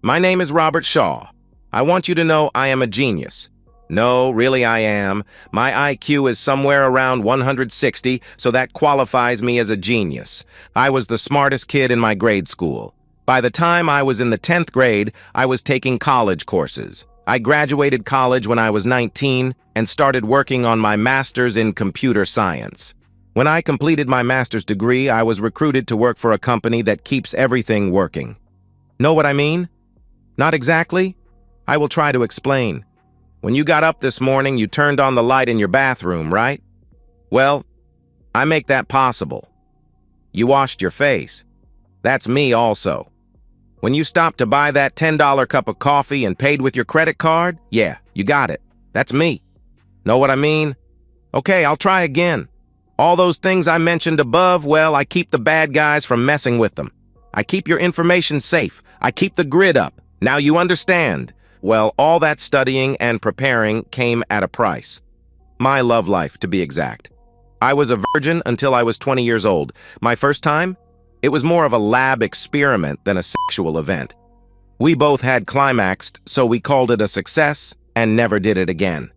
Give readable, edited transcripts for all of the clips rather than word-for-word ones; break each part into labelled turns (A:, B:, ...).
A: My name is Robert Shaw. I want you to know I am a genius. No, really I am. My IQ is somewhere around 160, so that qualifies me as a genius. I was the smartest kid in my grade school. By the time I was in the 10th grade, I was taking college courses. I graduated college when I was 19 and started working on my master's in computer science. When I completed my master's degree, I was recruited to work for a company that keeps everything working. Know what I mean? Not exactly? I will try to explain. When you got up this morning, you turned on the light in your bathroom, right? Well, I make that possible. You washed your face. That's me also. When you stopped to buy that $10 cup of coffee and paid with your credit card, yeah, you got it. That's me. Know what I mean? Okay, I'll try again. All those things I mentioned above, well, I keep the bad guys from messing with them. I keep your information safe. I keep the grid up. Now you understand. Well, all that studying and preparing came at a price. My love life, to be exact. I was a virgin until I was 20 years old. My first time? It was more of a lab experiment than a sexual event. We both had climaxed, so we called it a success and never did it again.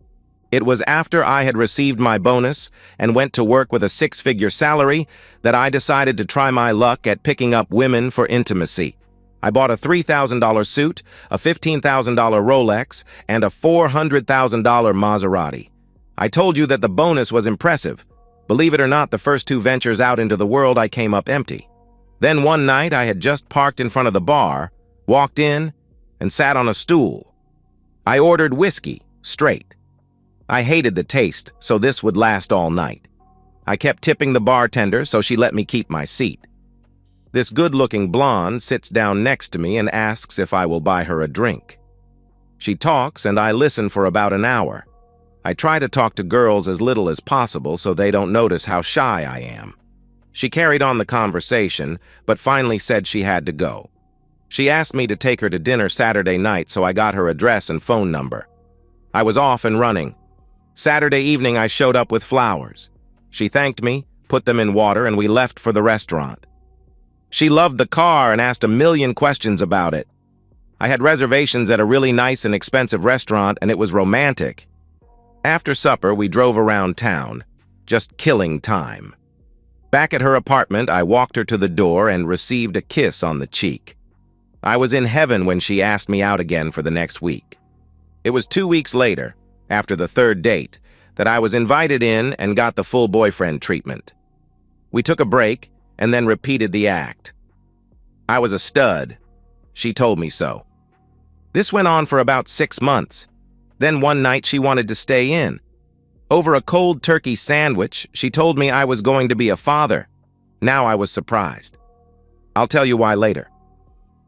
A: It was after I had received my bonus and went to work with a six-figure salary that I decided to try my luck at picking up women for intimacy. I bought a $3,000 suit, a $15,000 Rolex, and a $400,000 Maserati. I told you that the bonus was impressive. Believe it or not, the first two ventures out into the world, I came up empty. Then one night, I had just parked in front of the bar, walked in, and sat on a stool. I ordered whiskey, straight. I hated the taste, so this would last all night. I kept tipping the bartender, so she let me keep my seat. This good-looking blonde sits down next to me and asks if I will buy her a drink. She talks, and I listen for about an hour. I try to talk to girls as little as possible so they don't notice how shy I am. She carried on the conversation, but finally said she had to go. She asked me to take her to dinner Saturday night, so I got her address and phone number. I was off and running. Saturday evening, I showed up with flowers. She thanked me, put them in water, and we left for the restaurant. She loved the car and asked a million questions about it. I had reservations at a really nice and expensive restaurant, and it was romantic. After supper, we drove around town, just killing time. Back at her apartment, I walked her to the door and received a kiss on the cheek. I was in heaven when she asked me out again for the next week. It was 2 weeks later, after the third date, that I was invited in and got the full boyfriend treatment. We took a break and then repeated the act. I was a stud. She told me so. This went on for about 6 months. Then one night she wanted to stay in. Over a cold turkey sandwich, she told me I was going to be a father. Now I was surprised. I'll tell you why later.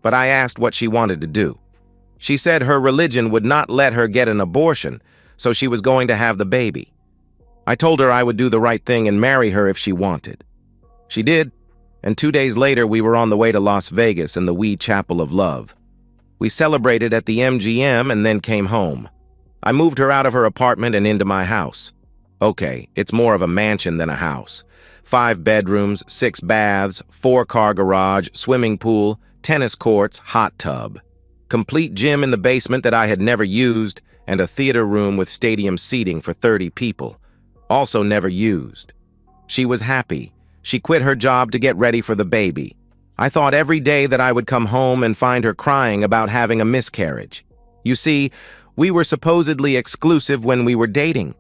A: But I asked what she wanted to do. She said her religion would not let her get an abortion, so she was going to have the baby. I told her I would do the right thing and marry her if she wanted. She did, and 2 days later we were on the way to Las Vegas in the wee chapel of love. We celebrated at the MGM and then came home. I moved her out of her apartment and into my house. Okay, it's more of a mansion than a house. 5 bedrooms, 6 baths, 4-car garage, swimming pool, tennis courts, hot tub. Complete gym in the basement that I had never used, and a theater room with stadium seating for 30 people, also never used. She was happy. She quit her job to get ready for the baby. I thought every day that I would come home and find her crying about having a miscarriage. You see, we were supposedly exclusive when we were dating.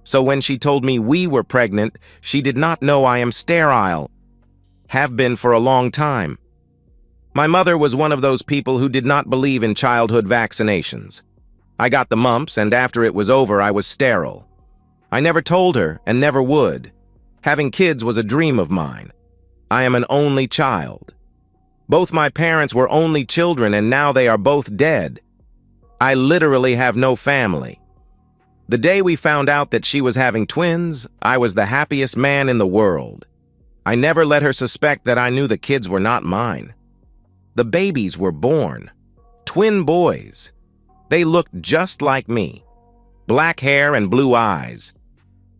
A: So when she told me we were pregnant, she did not know I am sterile. Have been for a long time. My mother was one of those people who did not believe in childhood vaccinations. I got the mumps, and after it was over, I was sterile. I never told her and never would. Having kids was a dream of mine. I am an only child. Both my parents were only children, and now they are both dead. I literally have no family. The day we found out that she was having twins, I was the happiest man in the world. I never let her suspect that I knew the kids were not mine. The babies were born. Twin boys. They looked just like me. Black hair and blue eyes.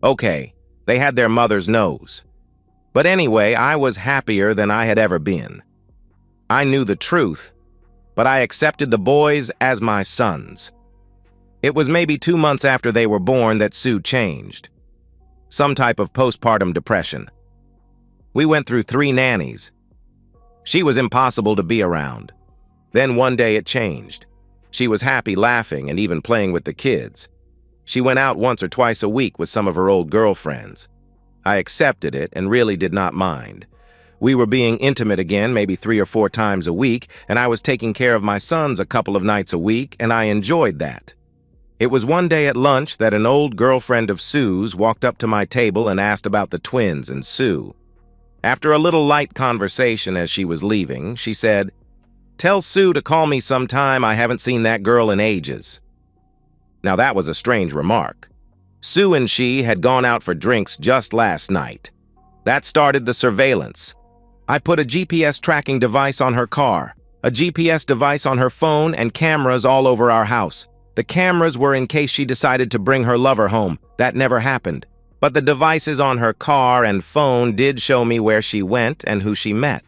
A: Okay, they had their mother's nose. But anyway, I was happier than I had ever been. I knew the truth. but I accepted the boys as my sons. It was maybe 2 months after they were born that Sue changed. Some type of postpartum depression. We went through 3 nannies. She was impossible to be around. Then one day it changed. She was happy, laughing, and even playing with the kids. She went out once or twice a week with some of her old girlfriends. I accepted it and really did not mind. We were being intimate again, maybe 3 or 4 times a week, and I was taking care of my sons a couple of nights a week, and I enjoyed that. It was one day at lunch that an old girlfriend of Sue's walked up to my table and asked about the twins and Sue. After a little light conversation as she was leaving, she said, "Tell Sue to call me sometime. I haven't seen that girl in ages." Now that was a strange remark. Sue and she had gone out for drinks just last night. That started the surveillance. I put a GPS tracking device on her car, a GPS device on her phone, and cameras all over our house. The cameras were in case she decided to bring her lover home. That never happened. But the devices on her car and phone did show me where she went and who she met.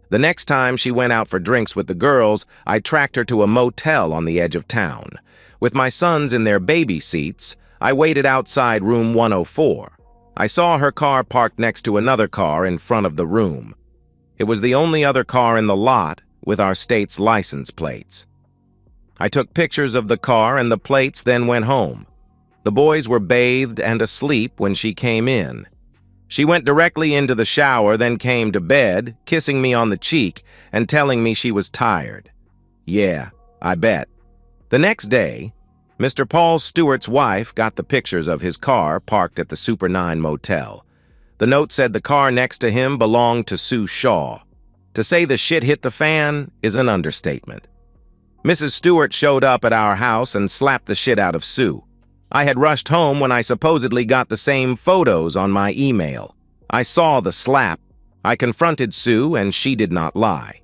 A: The next time she went out for drinks with the girls, I tracked her to a motel on the edge of town. With my sons in their baby seats, I waited outside room 104. I saw her car parked next to another car in front of the room. It was the only other car in the lot with our state's license plates. I took pictures of the car and the plates, then went home. The boys were bathed and asleep when she came in. She went directly into the shower, then came to bed, kissing me on the cheek and telling me she was tired. Yeah, I bet. The next day, Mr. Paul Stewart's wife got the pictures of his car parked at the Super 9 motel. The note said the car next to him belonged to Sue Shaw. To say the shit hit the fan is an understatement. Mrs. Stewart showed up at our house and slapped the shit out of Sue. I had rushed home when I supposedly got the same photos on my email. I saw the slap. I confronted Sue and she did not lie.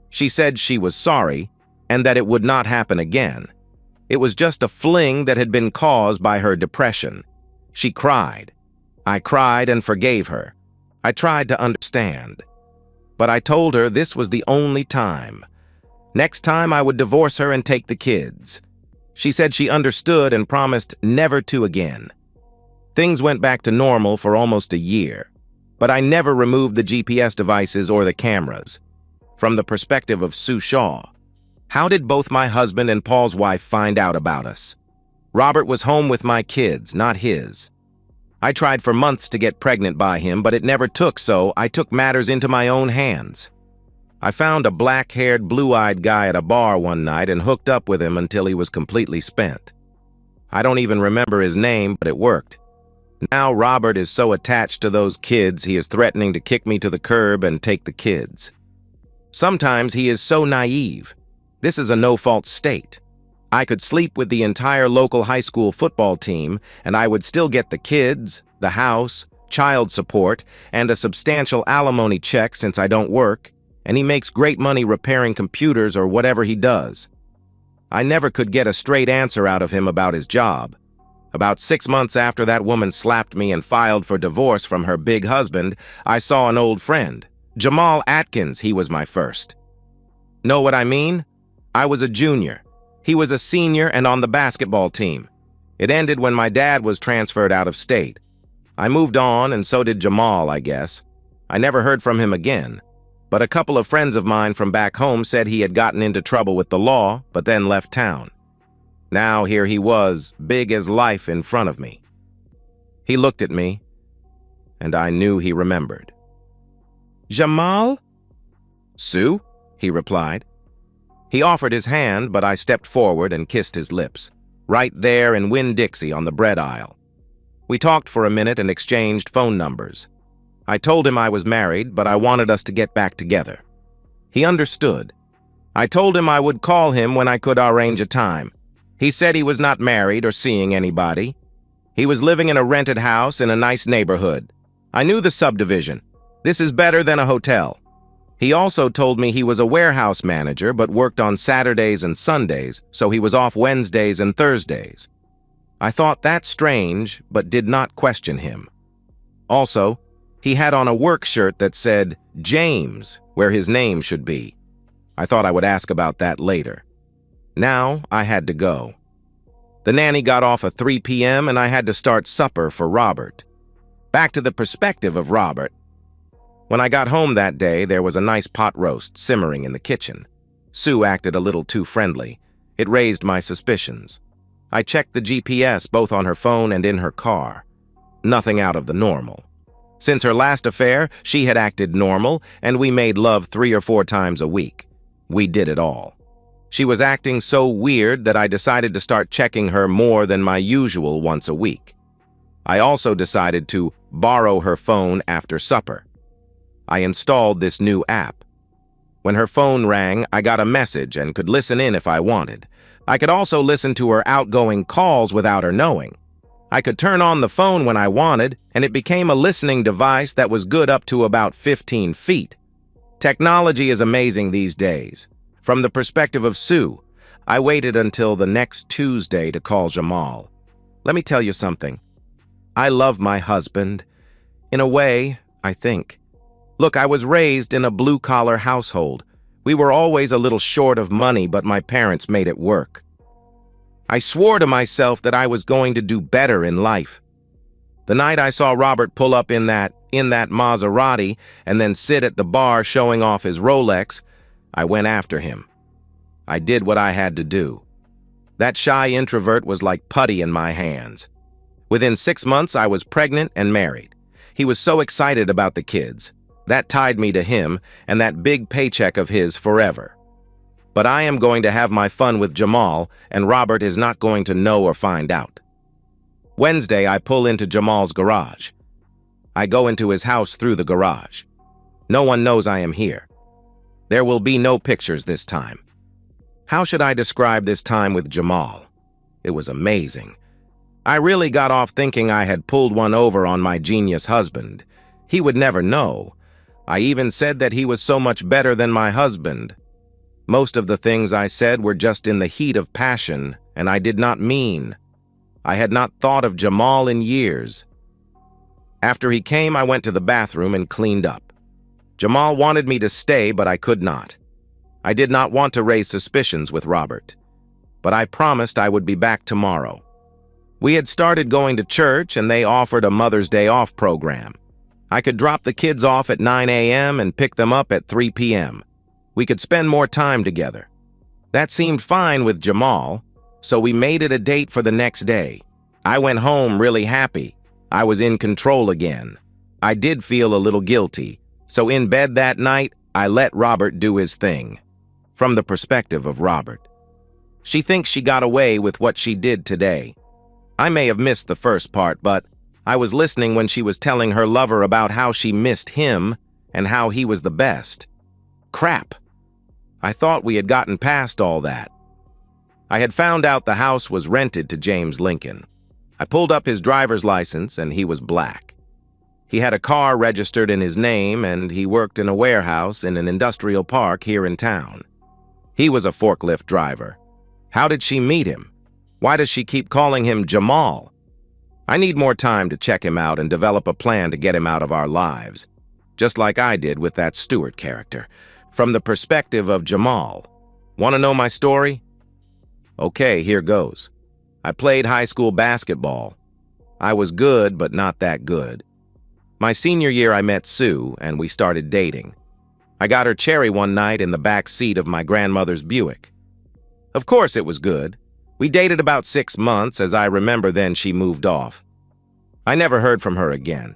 A: She said she was sorry and that it would not happen again. It was just a fling that had been caused by her depression. She cried. I cried and forgave her. I tried to understand. But I told her this was the only time. Next time I would divorce her and take the kids. She said she understood and promised never to again. Things went back to normal for almost a year, but I never removed the GPS devices or the cameras. From the perspective of Sue Shaw, how did both my husband and Paul's wife find out about us? Robert was home with my kids, not his. I tried for months to get pregnant by him, but it never took, so I took matters into my own hands. I found a black-haired, blue-eyed guy at a bar one night and hooked up with him until he was completely spent. I don't even remember his name, but it worked. Now Robert is so attached to those kids he is threatening to kick me to the curb and take the kids. Sometimes he is so naive. This is a no-fault state. I could sleep with the entire local high school football team, and I would still get the kids, the house, child support, and a substantial alimony check since I don't work, and he makes great money repairing computers or whatever he does. I never could get a straight answer out of him about his job. About 6 months after that woman slapped me and filed for divorce from her big husband, I saw an old friend. Jamal Atkins, he was my first. Know what I mean? I was a junior. He was a senior and on the basketball team. It ended when my dad was transferred out of state. I moved on, and so did Jamal, I guess. I never heard from him again. But a couple of friends of mine from back home said he had gotten into trouble with the law, but then left town. Now here he was, big as life in front of me. He looked at me, and I knew he remembered. "Jamal?" "Sue?" he replied. He offered his hand, but I stepped forward and kissed his lips, right there in Winn-Dixie on the bread aisle. We talked for a minute and exchanged phone numbers. I told him I was married, but I wanted us to get back together. He understood. I told him I would call him when I could arrange a time. He said he was not married or seeing anybody. He was living in a rented house in a nice neighborhood. I knew the subdivision. This is better than a hotel. He also told me he was a warehouse manager but worked on Saturdays and Sundays, so he was off Wednesdays and Thursdays. I thought that strange, but did not question him. Also, he had on a work shirt that said James, where his name should be. I thought I would ask about that later. Now I had to go. The nanny got off at 3 p.m. and I had to start supper for Robert. Back to the perspective of Robert. When I got home that day, there was a nice pot roast simmering in the kitchen. Sue acted a little too friendly. It raised my suspicions. I checked the GPS both on her phone and in her car. Nothing out of the normal. Since her last affair, she had acted normal, and we made love 3 or 4 times a week. We did it all. She was acting so weird that I decided to start checking her more than my usual once a week. I also decided to borrow her phone after supper. I installed this new app. When her phone rang, I got a message and could listen in if I wanted. I could also listen to her outgoing calls without her knowing. I could turn on the phone when I wanted, and it became a listening device that was good up to about 15 feet. Technology is amazing these days. From the perspective of Sue, I waited until the next Tuesday to call Jamal. Let me tell you something. I love my husband. In a way, I think. Look, I was raised in a blue-collar household. We were always a little short of money, but my parents made it work. I swore to myself that I was going to do better in life. The night I saw Robert pull up in that Maserati and then sit at the bar showing off his Rolex, I went after him. I did what I had to do. That shy introvert was like putty in my hands. Within 6 months, I was pregnant and married. He was so excited about the kids. That tied me to him and that big paycheck of his forever. But I am going to have my fun with Jamal, and Robert is not going to know or find out. Wednesday, I pull into Jamal's garage. I go into his house through the garage. No one knows I am here. There will be no pictures this time. How should I describe this time with Jamal? It was amazing. I really got off thinking I had pulled one over on my genius husband. He would never know. I even said that he was so much better than my husband. Most of the things I said were just in the heat of passion, and I did not mean. I had not thought of Jamal in years. After he came, I went to the bathroom and cleaned up. Jamal wanted me to stay, but I could not. I did not want to raise suspicions with Robert, but I promised I would be back tomorrow. We had started going to church, and they offered a Mother's Day off program. I could drop the kids off at 9 a.m. and pick them up at 3 p.m. We could spend more time together. That seemed fine with Jamal, so we made it a date for the next day. I went home really happy. I was in control again. I did feel a little guilty, so in bed that night, I let Robert do his thing. From the perspective of Robert. She thinks she got away with what she did today. I may have missed the first part, but I was listening when she was telling her lover about how she missed him and how he was the best. Crap. I thought we had gotten past all that. I had found out the house was rented to James Lincoln. I pulled up his driver's license, and he was black. He had a car registered in his name, and he worked in a warehouse in an industrial park here in town. He was a forklift driver. How did she meet him? Why does she keep calling him Jamal? I need more time to check him out and develop a plan to get him out of our lives, just like I did with that Stewart character, from the perspective of Jamal. Want to know my story? Okay, here goes. I played high school basketball. I was good, but not that good. My senior year, I met Sue, and we started dating. I got her cherry one night in the back seat of my grandmother's Buick. Of course it was good. We dated about 6 months, as I remember then she moved off. I never heard from her again.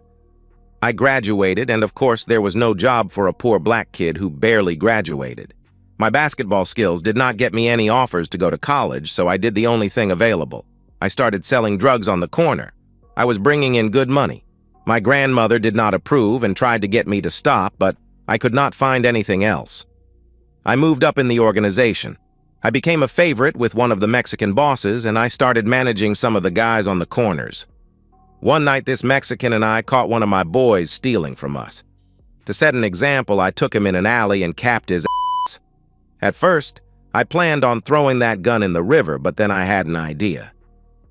A: I graduated, and of course there was no job for a poor black kid who barely graduated. My basketball skills did not get me any offers to go to college, so I did the only thing available. I started selling drugs on the corner. I was bringing in good money. My grandmother did not approve and tried to get me to stop, but I could not find anything else. I moved up in the organization. I became a favorite with one of the Mexican bosses, and I started managing some of the guys on the corners. One night, this Mexican and I caught one of my boys stealing from us. To set an example, I took him in an alley and capped his ass. At first, I planned on throwing that gun in the river, but then I had an idea.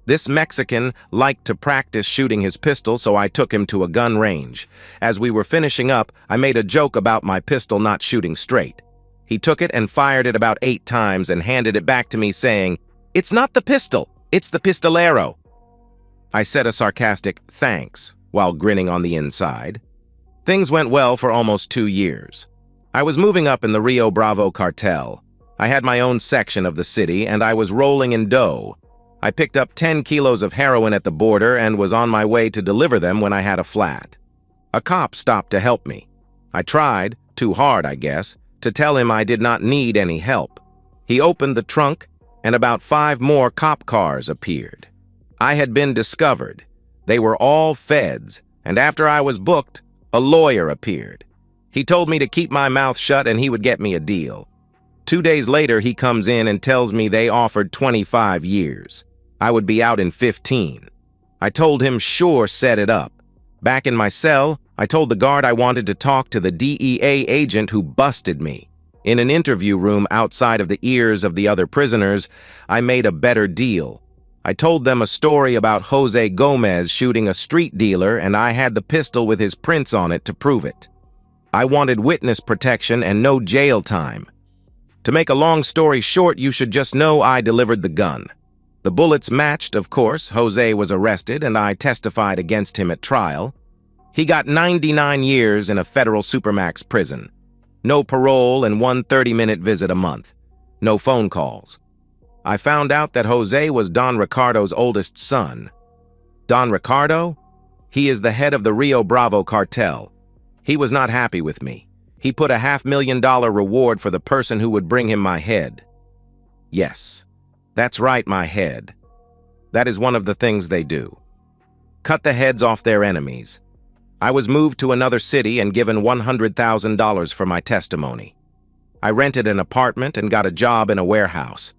A: This Mexican liked to practice shooting his pistol, so I took him to a gun range. As we were finishing up, I made a joke about my pistol not shooting straight. He took it and fired it about 8 times and handed it back to me saying, "It's not the pistol, it's the pistolero." I said a sarcastic thanks while grinning on the inside. Things went well for almost 2 years. I was moving up in the Rio Bravo cartel. I had my own section of the city and I was rolling in dough. I picked up 10 kilos of heroin at the border and was on my way to deliver them when I had a flat. A cop stopped to help me. I tried, too hard I guess, to tell him I did not need any help. He opened the trunk and about 5 more cop cars appeared. I had been discovered. They were all feds, and after I was booked, a lawyer appeared. He told me to keep my mouth shut and he would get me a deal. 2 days later, he comes in and tells me they offered 25 years. I would be out in 15. I told him, sure, set it up. Back in my cell, I told the guard I wanted to talk to the DEA agent who busted me. In an interview room outside of the ears of the other prisoners, I made a better deal. I told them a story about Jose Gomez shooting a street dealer and I had the pistol with his prints on it to prove it. I wanted witness protection and no jail time. To make a long story short, you should just know I delivered the gun. The bullets matched, of course. Jose was arrested and I testified against him at trial. He got 99 years in a federal supermax prison. No parole and 1 30-minute visit a month. No phone calls. I found out that Jose was Don Ricardo's oldest son. Don Ricardo? He is the head of the Rio Bravo cartel. He was not happy with me. He put a $500,000 reward for the person who would bring him my head. Yes, that's right, my head. That is one of the things they do. Cut the heads off their enemies. I was moved to another city and given $100,000 for my testimony. I rented an apartment and got a job in a warehouse.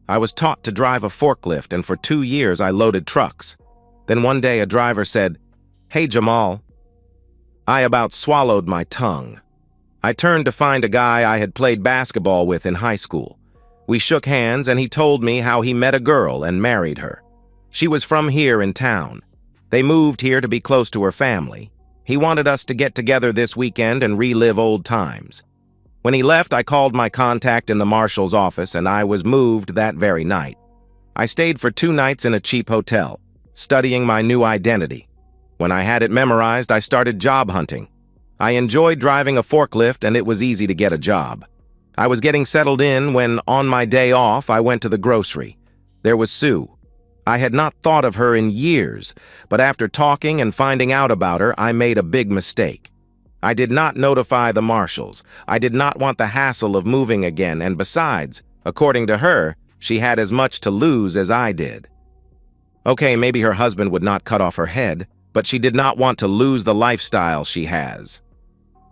A: I was taught to drive a forklift, and for 2 years I loaded trucks. Then one day a driver said, "Hey, Jamal." I about swallowed my tongue. I turned to find a guy I had played basketball with in high school. We shook hands and he told me how he met a girl and married her. She was from here in town. They moved here to be close to her family. He wanted us to get together this weekend and relive old times. When he left, I called my contact in the marshal's office and I was moved that very night. I stayed for 2 nights in a cheap hotel, studying my new identity. When I had it memorized, I started job hunting. I enjoyed driving a forklift and it was easy to get a job. I was getting settled in when, on my day off, I went to the grocery. There was Sue. I had not thought of her in years, but after talking and finding out about her, I made a big mistake. I did not notify the marshals. I did not want the hassle of moving again, and besides, according to her, she had as much to lose as I did. Okay, maybe her husband would not cut off her head, but she did not want to lose the lifestyle she has.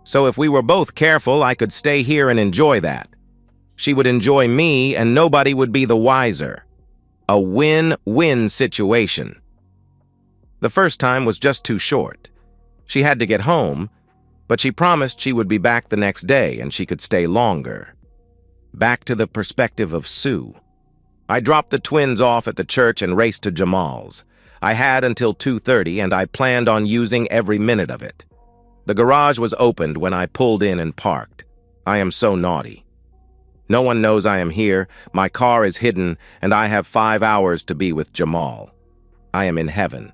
A: So if we were both careful, I could stay here and enjoy that. She would enjoy me and nobody would be the wiser. A win-win situation. The first time was just too short. She had to get home, but she promised she would be back the next day and she could stay longer. Back to the perspective of Sue. I dropped the twins off at the church and raced to Jamal's. I had until 2:30 and I planned on using every minute of it. The garage was opened when I pulled in and parked. I am so naughty. No one knows I am here, my car is hidden, and I have 5 hours to be with Jamal. I am in heaven.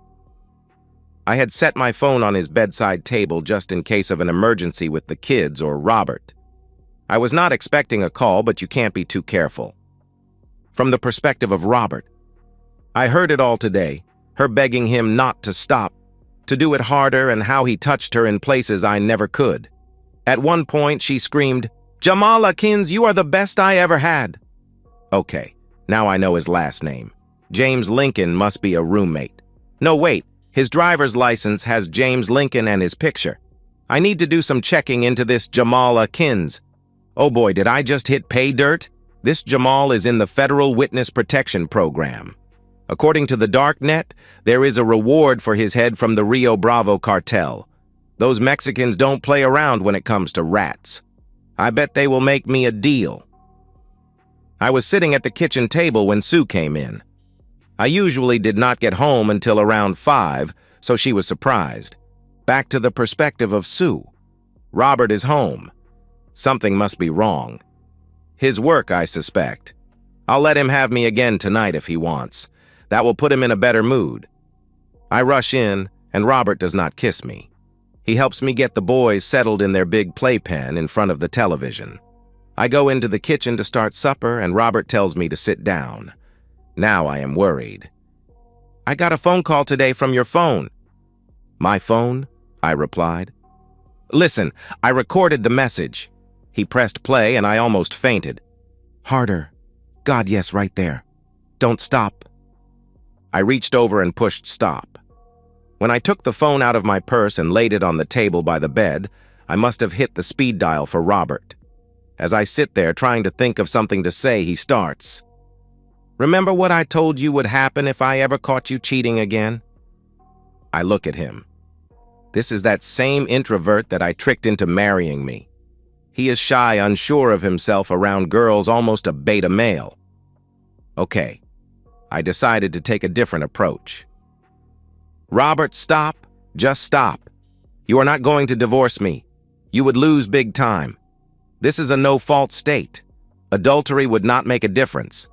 A: I had set my phone on his bedside table just in case of an emergency with the kids or Robert. I was not expecting a call, but you can't be too careful. From the perspective of Robert, I heard it all today, her begging him not to stop, to do it harder, and how he touched her in places I never could. At one point, she screamed, "Jamal Akins, you are the best I ever had." Okay, now I know his last name. James Lincoln must be a roommate. No, wait, his driver's license has James Lincoln and his picture. I need to do some checking into this Jamal Akins. Oh boy, did I just hit pay dirt? This Jamal is in the Federal Witness Protection Program. According to the Darknet, there is a reward for his head from the Rio Bravo cartel. Those Mexicans don't play around when it comes to rats. I bet they will make me a deal. I was sitting at the kitchen table when Sue came in. I usually did not get home until around 5, so she was surprised. Back to the perspective of Sue. Robert is home. Something must be wrong. His work, I suspect. I'll let him have me again tonight if he wants. That will put him in a better mood. I rush in, and Robert does not kiss me. He helps me get the boys settled in their big playpen in front of the television. I go into the kitchen to start supper, and Robert tells me to sit down. Now I am worried. I got a phone call today from your phone. My phone? I replied. Listen, I recorded the message. He pressed play, and I almost fainted. Harder. God, yes, right there. Don't stop. I reached over and pushed stop. When I took the phone out of my purse and laid it on the table by the bed, I must have hit the speed dial for Robert. As I sit there trying to think of something to say, he starts. Remember what I told you would happen if I ever caught you cheating again? I look at him. This is that same introvert that I tricked into marrying me. He is shy, unsure of himself around girls, almost a beta male. Okay, I decided to take a different approach. Robert, stop. Just stop. You are not going to divorce me. You would lose big time. This is a no-fault state. Adultery would not make a difference.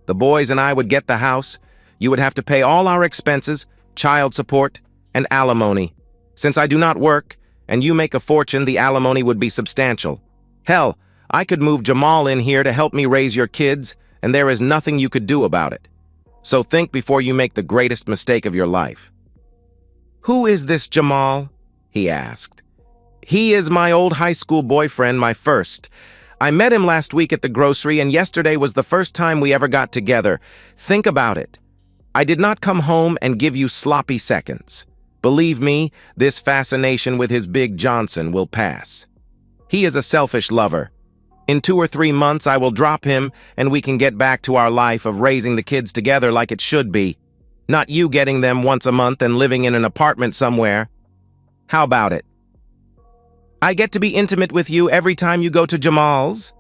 A: The boys and I would get the house. You would have to pay all our expenses, child support, and alimony. Since I do not work, and you make a fortune, the alimony would be substantial. Hell, I could move Jamal in here to help me raise your kids, and there is nothing you could do about it. So think before you make the greatest mistake of your life. Who is this Jamal? He asked. He is my old high school boyfriend, my first. I met him last week at the grocery, and yesterday was the first time we ever got together. Think about it. I did not come home and give you sloppy seconds. Believe me, this fascination with his big Johnson will pass. He is a selfish lover. In 2 or 3 months, I will drop him, and we can get back to our life of raising the kids together like it should be. Not you getting them once a month and living in an apartment somewhere. How about it? I get to be intimate with you every time you go to Jamal's?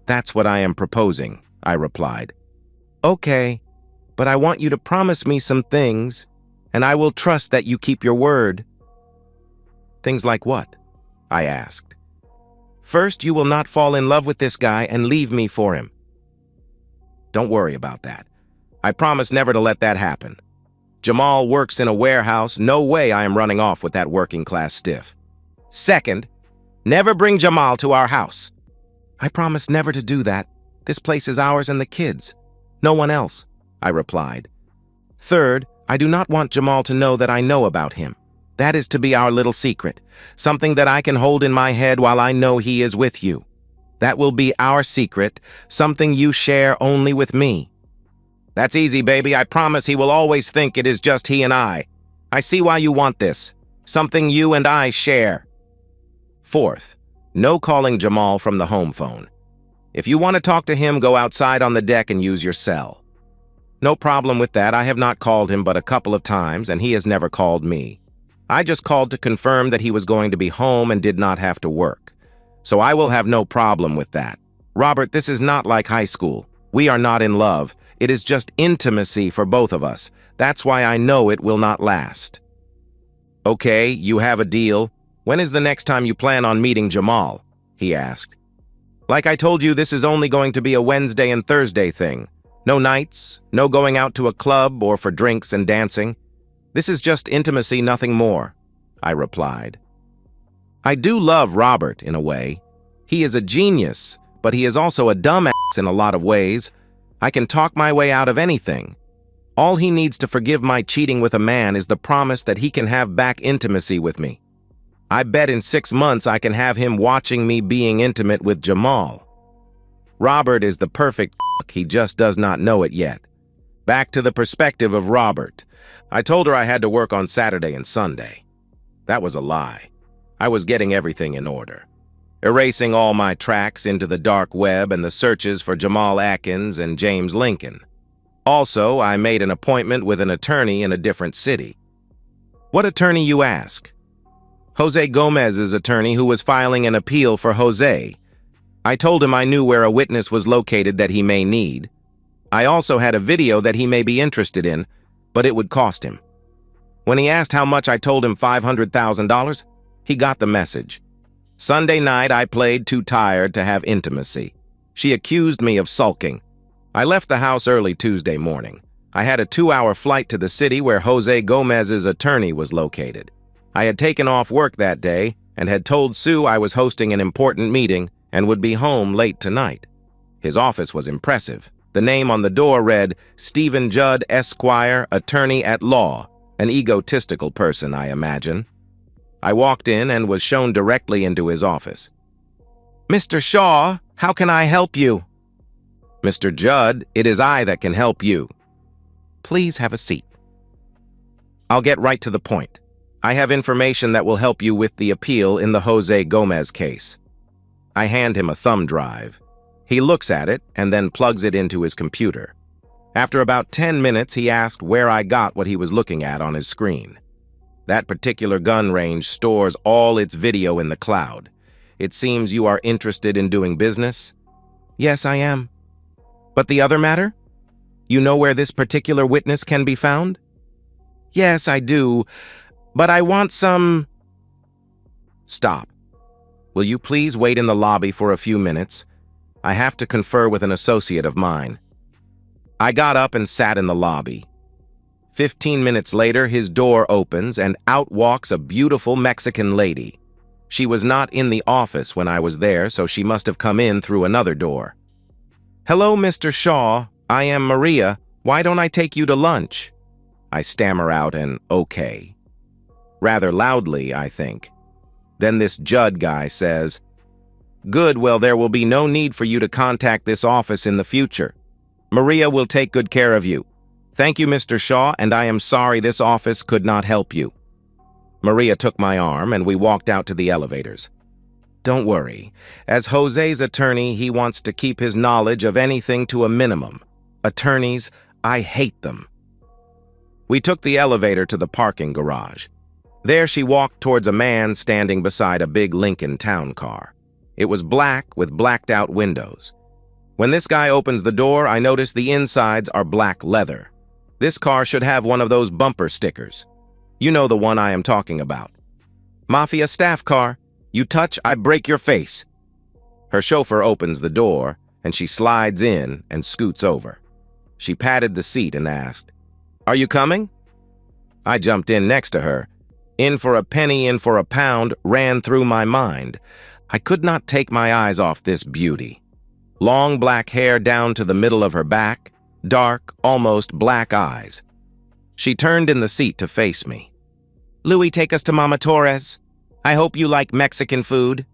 A: That's what I am proposing, I replied. Okay, but I want you to promise me some things, and I will trust that you keep your word. Things like what? I asked. First, you will not fall in love with this guy and leave me for him. Don't worry about that. I promise never to let that happen. Jamal works in a warehouse. No way I am running off with that working-class stiff. Second, never bring Jamal to our house. I promise never to do that. This place is ours and the kids. No one else, I replied. Third, I do not want Jamal to know that I know about him. That is to be our little secret, something that I can hold in my head while I know he is with you. That will be our secret, something you share only with me. That's easy, baby. I promise he will always think it is just he and I. I see why you want this. Something you and I share. Fourth, no calling Jamal from the home phone. If you want to talk to him, go outside on the deck and use your cell. No problem with that. I have not called him but a couple of times, and he has never called me. I just called to confirm that he was going to be home and did not have to work. So I will have no problem with that. Robert, this is not like high school. We are not in love. It is just intimacy for both of us. That's why I know it will not last. Okay, you have a deal. When is the next time you plan on meeting Jamal? He asked. Like I told you, this is only going to be a Wednesday and Thursday thing. No nights, no going out to a club or for drinks and dancing. This is just intimacy, nothing more, I replied. I do love Robert in a way. He is a genius, but he is also a dumbass in a lot of ways. I can talk my way out of anything. All he needs to forgive my cheating with a man is the promise that he can have back intimacy with me. I bet in 6 months I can have him watching me being intimate with Jamal. Robert is the perfect he just does not know it yet. Back to the perspective of Robert. I told her I had to work on Saturday and Sunday. That was a lie. I was getting everything in order. Erasing all my tracks into the dark web and the searches for Jamal Atkins and James Lincoln. Also, I made an appointment with an attorney in a different city. What attorney, you ask? Jose Gomez's attorney, who was filing an appeal for Jose. I told him I knew where a witness was located that he may need. I also had a video that he may be interested in, but it would cost him. When he asked how much, I told him $500,000. He got the message. Sunday night, I played too tired to have intimacy. She accused me of sulking. I left the house early Tuesday morning. I had a 2-hour flight to the city where Jose Gomez's attorney was located. I had taken off work that day and had told Sue I was hosting an important meeting and would be home late tonight. His office was impressive. The name on the door read, Stephen Judd, Esquire, Attorney at Law, an egotistical person, I imagine. I walked in and was shown directly into his office. "Mr. Shaw, how can I help you?" "Mr. Judd, it is I that can help you." "Please have a seat." "I'll get right to the point. I have information that will help you with the appeal in the Jose Gomez case." I hand him a thumb drive. He looks at it and then plugs it into his computer. After about 10 minutes, he asked where I got what he was looking at on his screen. "That particular gun range stores all its video in the cloud. It seems you are interested in doing business?" "Yes, I am." "But the other matter? You know where this particular witness can be found?" "Yes, I do, but I want some—" "Stop. Will you please wait in the lobby for a few minutes? I have to confer with an associate of mine." I got up and sat in the lobby. 15 minutes later, his door opens and out walks a beautiful Mexican lady. She was not in the office when I was there, so she must have come in through another door. "Hello, Mr. Shaw. I am Maria. Why don't I take you to lunch?" I stammer out an okay. Rather loudly, I think. Then this Judd guy says, "Good, well, there will be no need for you to contact this office in the future. Maria will take good care of you. Thank you, Mr. Shaw, and I am sorry this office could not help you." Maria took my arm and we walked out to the elevators. Don't worry. As Jose's attorney, he wants to keep his knowledge of anything to a minimum. Attorneys, I hate them. We took the elevator to the parking garage. There she walked towards a man standing beside a big Lincoln Town car. It was black with blacked-out windows. When this guy opens the door, I notice the insides are black leather. This car should have one of those bumper stickers. You know the one I am talking about. "Mafia staff car. You touch, I break your face." Her chauffeur opens the door, and she slides in and scoots over. She patted the seat and asked, "Are you coming?" I jumped in next to her. In for a penny, in for a pound ran through my mind. I could not take my eyes off this beauty. Long black hair down to the middle of her back, dark, almost black eyes. She turned in the seat to face me. "Louis, take us to Mama Torres. I hope you like Mexican food."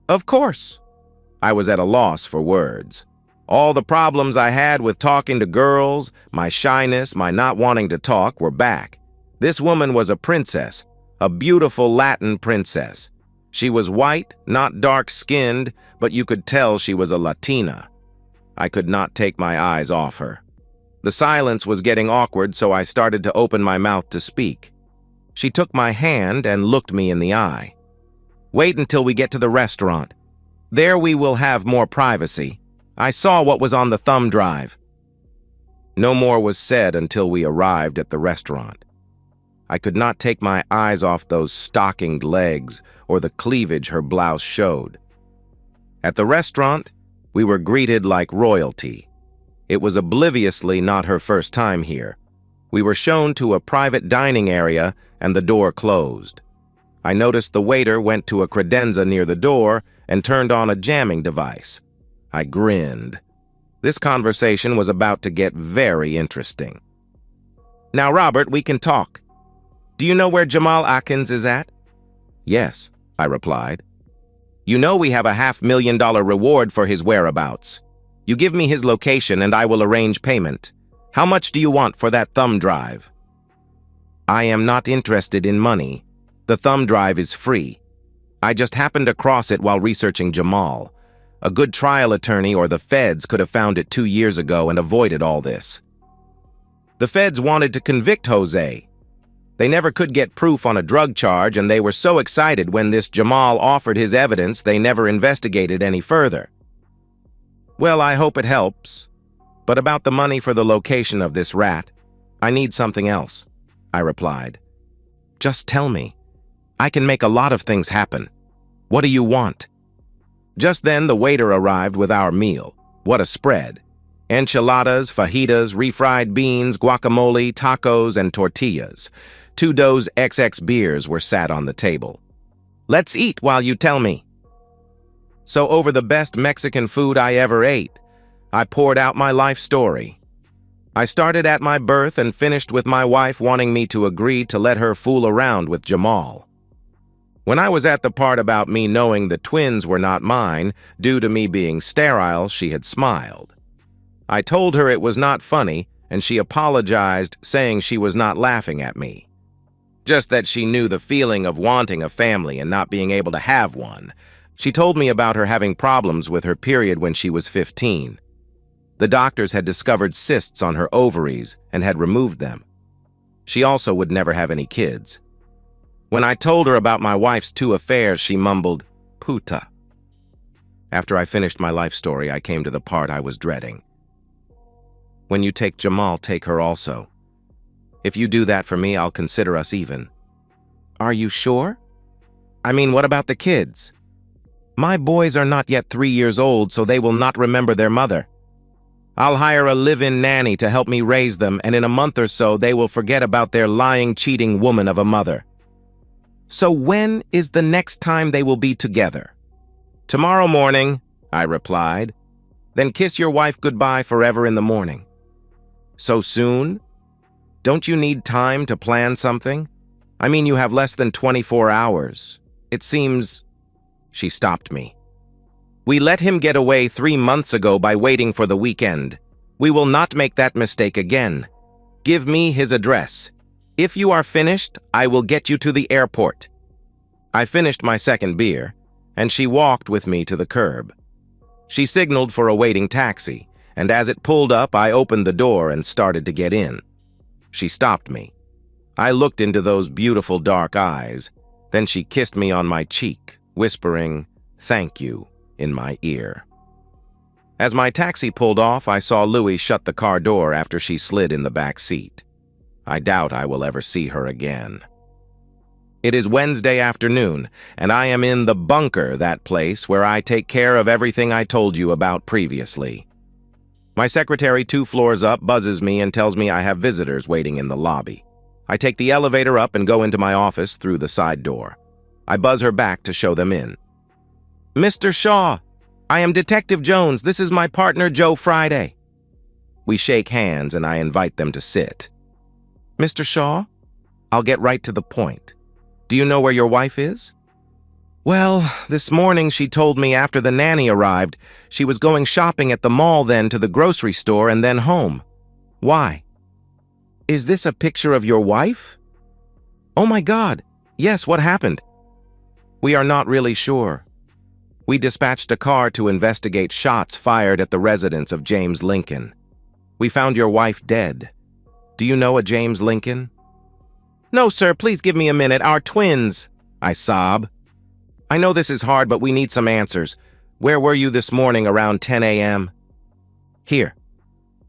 A: "Of course." I was at a loss for words. All the problems I had with talking to girls, my shyness, my not wanting to talk, were back. This woman was a princess, a beautiful Latin princess. She was white, not dark-skinned, but you could tell she was a Latina. I could not take my eyes off her. The silence was getting awkward, so I started to open my mouth to speak. She took my hand and looked me in the eye. "Wait until we get to the restaurant. There we will have more privacy. I saw what was on the thumb drive." No more was said until we arrived at the restaurant. I could not take my eyes off those stockinged legs or the cleavage her blouse showed. At the restaurant, we were greeted like royalty. It was obliviously not her first time here. We were shown to a private dining area and the door closed. I noticed the waiter went to a credenza near the door and turned on a jamming device. I grinned. This conversation was about to get very interesting. "Now, Robert, we can talk. Do you know where Jamal Atkins is at?" "Yes," I replied. "You know we have a $500,000 reward for his whereabouts. You give me his location and I will arrange payment. How much do you want for that thumb drive?" "I am not interested in money. The thumb drive is free. I just happened across it while researching Jamal. A good trial attorney or the feds could have found it 2 years ago and avoided all this." "The feds wanted to convict Jose. They never could get proof on a drug charge, and they were so excited when this Jamal offered his evidence they never investigated any further." "Well, I hope it helps. But about the money for the location of this rat, I need something else," I replied. "Just tell me. I can make a lot of things happen. What do you want?" Just then, the waiter arrived with our meal. What a spread! Enchiladas, fajitas, refried beans, guacamole, tacos, and tortillas. 2 Dos XX beers were sat on the table. "Let's eat while you tell me." So over the best Mexican food I ever ate, I poured out my life story. I started at my birth and finished with my wife wanting me to agree to let her fool around with Jamal. When I was at the part about me knowing the twins were not mine, due to me being sterile, she had smiled. I told her it was not funny, and she apologized, saying she was not laughing at me. Just that she knew the feeling of wanting a family and not being able to have one. She told me about her having problems with her period when she was 15. The doctors had discovered cysts on her ovaries and had removed them. She also would never have any kids. When I told her about my wife's 2 affairs, she mumbled, "Puta." After I finished my life story, I came to the part I was dreading. "When you take Jamal, take her also. If you do that for me, I'll consider us even." "Are you sure? I mean, what about the kids?" "My boys are not yet 3 years old, so they will not remember their mother. I'll hire a live-in nanny to help me raise them, and in a month or so, they will forget about their lying, cheating woman of a mother." "So when is the next time they will be together?" "Tomorrow morning," I replied. "Then kiss your wife goodbye forever in the morning." "So soon? Don't you need time to plan something? I mean, you have less than 24 hours. It seems—" She stopped me. "We let him get away 3 months ago by waiting for the weekend. We will not make that mistake again. Give me his address. If you are finished, I will get you to the airport." I finished my second beer, and she walked with me to the curb. She signaled for a waiting taxi, and as it pulled up, I opened the door and started to get in. She stopped me. I looked into those beautiful dark eyes. Then she kissed me on my cheek, whispering, "Thank you," in my ear. As my taxi pulled off, I saw Louie shut the car door after she slid in the back seat. I doubt I will ever see her again. It is Wednesday afternoon, and I am in the bunker, that place where I take care of everything I told you about previously. My secretary 2 floors up buzzes me and tells me I have visitors waiting in the lobby. I take the elevator up and go into my office through the side door. I buzz her back to show them in. "Mr. Shaw, I am Detective Jones. This is my partner, Joe Friday." We shake hands and I invite them to sit. "Mr. Shaw, I'll get right to the point. Do you know where your wife is?" "Well, this morning she told me after the nanny arrived, she was going shopping at the mall, then to the grocery store, and then home." "Why?" "Is this a picture of your wife?" "Oh my God, yes, what happened?" "We are not really sure. We dispatched a car to investigate shots fired at the residence of James Lincoln. We found your wife dead. Do you know a James Lincoln?" "No, sir, please give me a minute. Our twins," I sob. "I know this is hard, but we need some answers. Where were you this morning around 10 a.m.? "Here.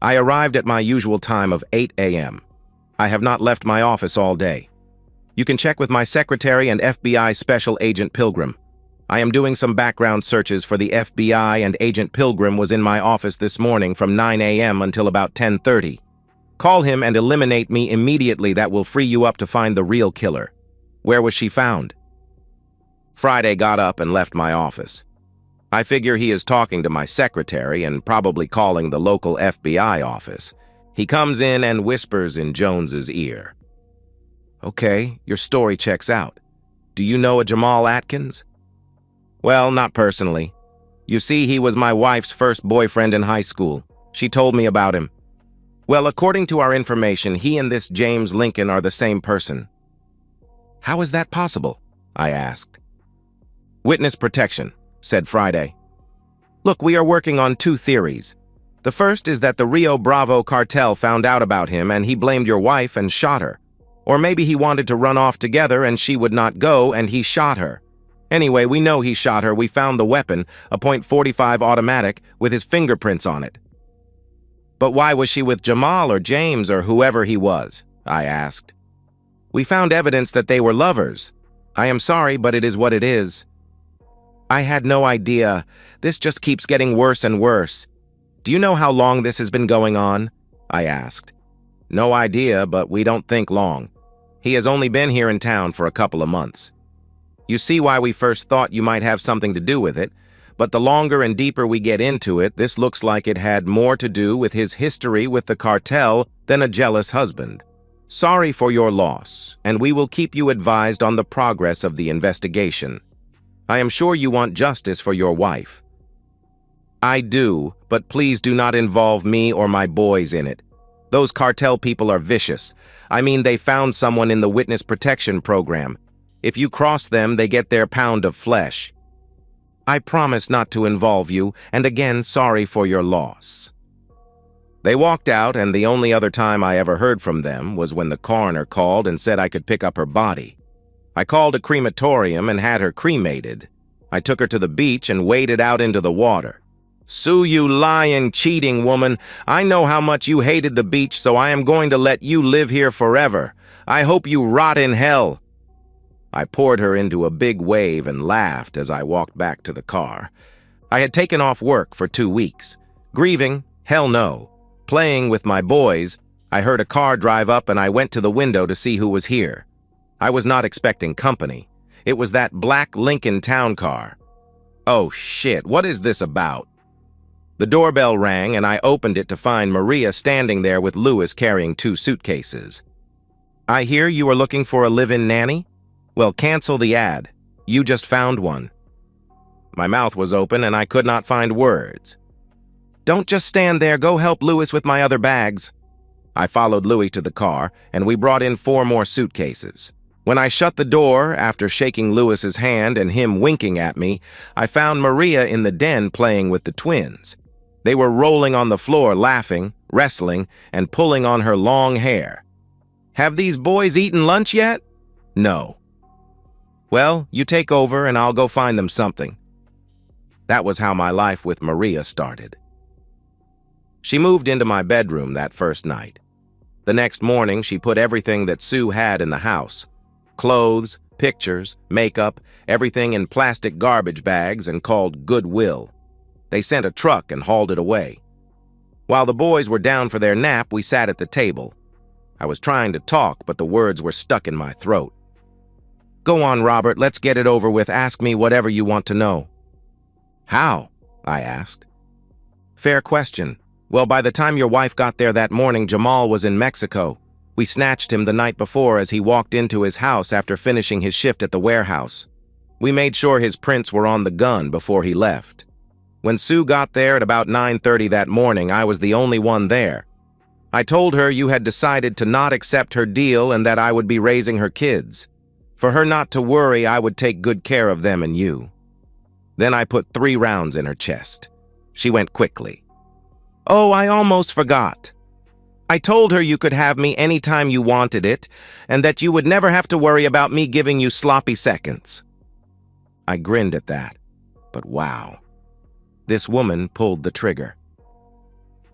A: I arrived at my usual time of 8 a.m. I have not left my office all day. You can check with my secretary and FBI Special Agent Pilgrim. I am doing some background searches for the FBI, and Agent Pilgrim was in my office this morning from 9 a.m. until about 10:30. Call him and eliminate me immediately. That will free you up to find the real killer. Where was she found?" Friday got up and left my office. I figure he is talking to my secretary and probably calling the local FBI office. He comes in and whispers in Jones's ear. "Okay, your story checks out. Do you know a Jamal Atkins?" "Well, not personally. You see, he was my wife's first boyfriend in high school. She told me about him. Well, according to our information, he and this James Lincoln are the same person." "How is that possible?" I asked. "Witness protection," said Friday. "Look, we are working on 2 theories. The first is that the Rio Bravo cartel found out about him and he blamed your wife and shot her. Or maybe he wanted to run off together and she would not go and he shot her. Anyway, we know he shot her. We found the weapon, a .45 automatic, with his fingerprints on it." "But why was she with Jamal or James or whoever he was?" I asked. "We found evidence that they were lovers. I am sorry, but it is what it is." I had no idea. This just keeps getting worse and worse. Do you know how long this has been going on? I asked. No idea, but we don't think long. He has only been here in town for a couple of months. You see why we first thought you might have something to do with it, but the longer and deeper we get into it, this looks like it had more to do with his history with the cartel than a jealous husband. Sorry for your loss, and we will keep you advised on the progress of the investigation. I am sure you want justice for your wife. I do, but please do not involve me or my boys in it. Those cartel people are vicious. I mean, they found someone in the witness protection program. If you cross them, they get their pound of flesh. I promise not to involve you, and again, sorry for your loss. They walked out, and the only other time I ever heard from them was when the coroner called and said I could pick up her body. I called a crematorium and had her cremated. I took her to the beach and waded out into the water. Sue, you lying, cheating woman. I know how much you hated the beach, so I am going to let you live here forever. I hope you rot in hell. I poured her into a big wave and laughed as I walked back to the car. I had taken off work for 2 weeks. Grieving? Hell no. Playing with my boys, I heard a car drive up and I went to the window to see who was here. I was not expecting company. It was that black Lincoln town car. Oh shit, what is this about? The doorbell rang and I opened it to find Maria standing there with Louis carrying 2 suitcases. I hear you are looking for a live-in nanny? Well, cancel the ad. You just found one. My mouth was open and I could not find words. Don't just stand there, go help Louis with my other bags. I followed Louis to the car and we brought in 4 more suitcases. When I shut the door, after shaking Louis's hand and him winking at me, I found Maria in the den playing with the twins. They were rolling on the floor, laughing, wrestling, and pulling on her long hair. Have these boys eaten lunch yet? No. Well, you take over and I'll go find them something. That was how my life with Maria started. She moved into my bedroom that first night. The next morning, she put everything that Sue had in the house. Clothes, pictures, makeup, everything in plastic garbage bags and called Goodwill. They sent a truck and hauled it away. While the boys were down for their nap, we sat at the table. I was trying to talk, but the words were stuck in my throat. Go on, Robert, let's get it over with. Ask me whatever you want to know. How? I asked. Fair question. Well, by the time your wife got there that morning, Jamal was in Mexico. We snatched him the night before as he walked into his house after finishing his shift at the warehouse. We made sure his prints were on the gun before he left. When Sue got there at about 9:30 that morning, I was the only one there. I told her you had decided to not accept her deal and that I would be raising her kids. For her not to worry, I would take good care of them and you. Then I put 3 rounds in her chest. She went quickly. Oh, I almost forgot. I told her you could have me anytime you wanted it, and that you would never have to worry about me giving you sloppy seconds. I grinned at that, but wow. This woman pulled the trigger.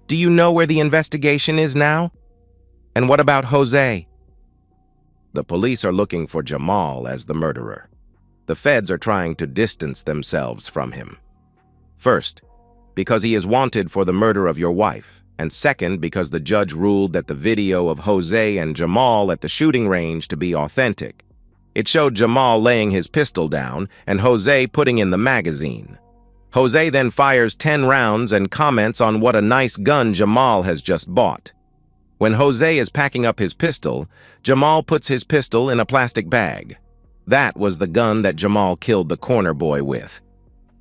A: Do you know where the investigation is now? And what about Jose? The police are looking for Jamal as the murderer. The feds are trying to distance themselves from him. First, because he is wanted for the murder of your wife, and second, because the judge ruled that the video of Jose and Jamal at the shooting range to be authentic. It showed Jamal laying his pistol down and Jose putting in the magazine. Jose then fires 10 rounds and comments on what a nice gun Jamal has just bought. When Jose is packing up his pistol, Jamal puts his pistol in a plastic bag. That was the gun that Jamal killed the corner boy with.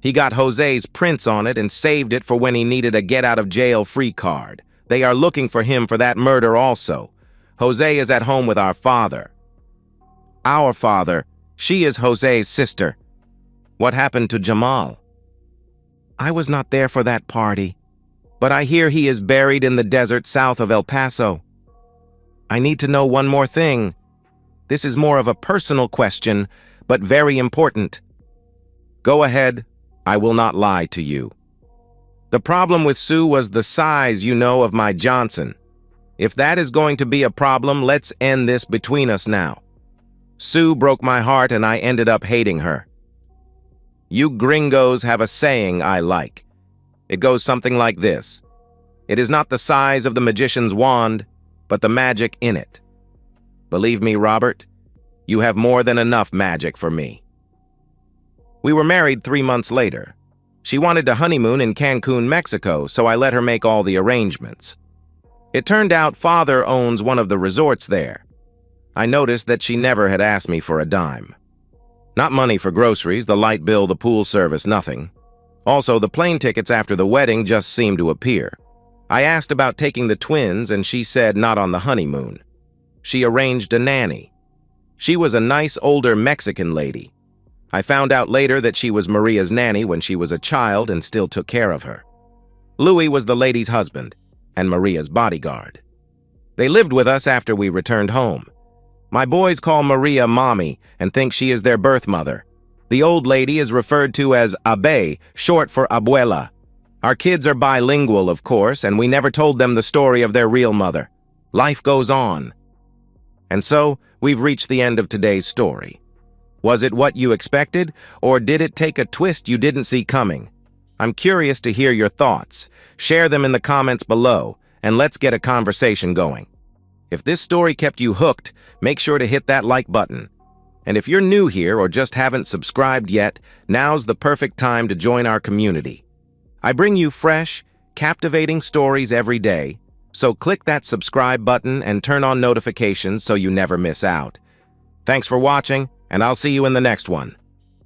A: He got Jose's prints on it and saved it for when he needed a get-out-of-jail-free card. They are looking for him for that murder also. Jose is at home with our father. Our father? She is Jose's sister. What happened to Jamal? I was not there for that party, but I hear he is buried in the desert south of El Paso. I need to know one more thing. This is more of a personal question, but very important. Go ahead. I will not lie to you. The problem with Sue was the size, you know, of my Johnson. If that is going to be a problem, let's end this between us now. Sue broke my heart and I ended up hating her. You gringos have a saying I like. It goes something like this. It is not the size of the magician's wand, but the magic in it. Believe me, Robert, you have more than enough magic for me. We were married 3 months later. She wanted to honeymoon in Cancun, Mexico, so I let her make all the arrangements. It turned out Father owns one of the resorts there. I noticed that she never had asked me for a dime. Not money for groceries, the light bill, the pool service, nothing. Also, the plane tickets after the wedding just seemed to appear. I asked about taking the twins, and she said not on the honeymoon. She arranged a nanny. She was a nice older Mexican lady. I found out later that she was Maria's nanny when she was a child and still took care of her. Louis was the lady's husband and Maria's bodyguard. They lived with us after we returned home. My boys call Maria Mommy and think she is their birth mother. The old lady is referred to as Abe, short for Abuela. Our kids are bilingual, of course, and we never told them the story of their real mother. Life goes on. And so, we've reached the end of today's story. Was it what you expected, or did it take a twist you didn't see coming? I'm curious to hear your thoughts. Share them in the comments below, and let's get a conversation going. If this story kept you hooked, make sure to hit that like button. And if you're new here or just haven't subscribed yet, now's the perfect time to join our community. I bring you fresh, captivating stories every day, so click that subscribe button and turn on notifications so you never miss out. Thanks for watching, and I'll see you in the next one.